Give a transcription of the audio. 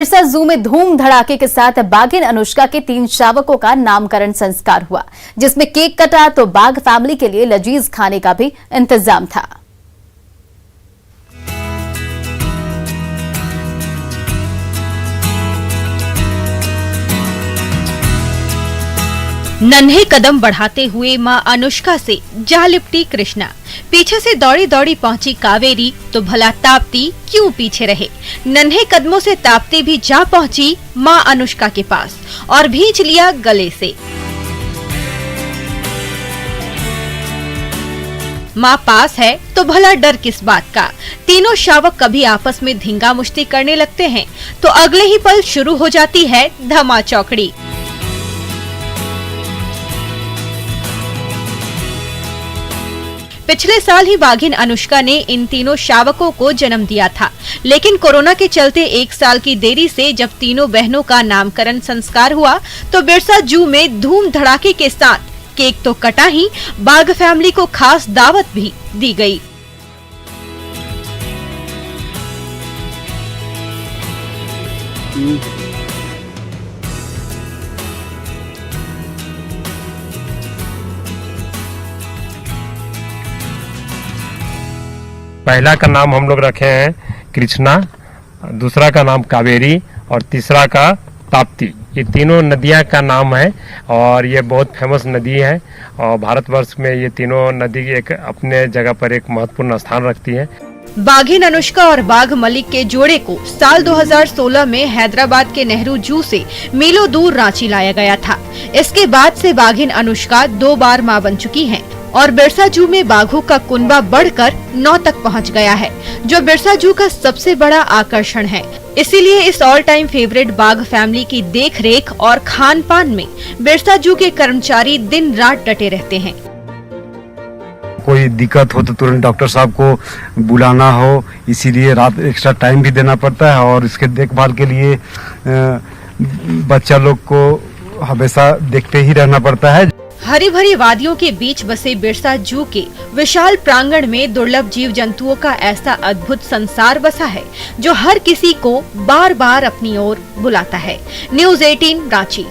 बिरसा जू में धूम धड़ाके के साथ बाघिन अनुष्का के 3 शावकों का नामकरण संस्कार हुआ, जिसमें केक कटा तो बाघ फैमिली के लिए लजीज खाने का भी इंतजाम था। नन्हे कदम बढ़ाते हुए मां अनुष्का से जा लिपटी कृष्णा। पीछे से दौड़ी दौड़ी पहुंची कावेरी तो भला ताप्ती क्यों पीछे रहे। नन्हे कदमों से ताप्ती भी जा पहुंची मां अनुष्का के पास और भींच लिया गले से। मां पास है तो भला डर किस बात का। तीनों शावक कभी आपस में धींगा मुश्ती करने लगते हैं तो अगले ही पल शुरू हो जाती है धमा चौकड़ी। पिछले साल ही बाघिन अनुष्का ने इन तीनों शावकों को जन्म दिया था, लेकिन कोरोना के चलते 1 साल की देरी से जब तीनों बहनों का नामकरण संस्कार हुआ तो बिरसा जू में धूम धड़ाके के साथ केक तो कटा ही, बाघ फैमिली को खास दावत भी दी गई। पहला का नाम हम लोग रखे हैं कृष्णा, दूसरा का नाम कावेरी और तीसरा का ताप्ती। ये तीनों नदियां का नाम है और ये बहुत फेमस नदी है और भारतवर्ष में ये तीनों नदी एक अपने जगह पर एक महत्वपूर्ण स्थान रखती है। बाघिन अनुष्का और बाघ मलिक के जोड़े को साल 2016 में हैदराबाद के नेहरू जू से मीलों दूर रांची लाया गया था। इसके बाद से बाघिन अनुष्का 2 बार मां बन चुकी हैं और बिरसा जू में बाघों का कुनबा बढ़कर 9 तक पहुंच गया है, जो बिरसा जू का सबसे बड़ा आकर्षण है। इसीलिए इस ऑल टाइम फेवरेट बाघ फैमिली की देखरेख और खान पान में बिरसा जू के कर्मचारी दिन रात डटे रहते हैं। कोई दिक्कत हो तो तुरंत डॉक्टर साहब को बुलाना हो, इसीलिए रात एक्स्ट्रा टाइम भी देना पड़ता है और इसके देखभाल के लिए बच्चा लोग को हमेशा देखते ही रहना पड़ता है। हरी भरी वादियों के बीच बसे बिरसा जू के विशाल प्रांगण में दुर्लभ जीव जंतुओं का ऐसा अद्भुत संसार बसा है जो हर किसी को बार बार अपनी ओर बुलाता है। न्यूज़ 18 रांची।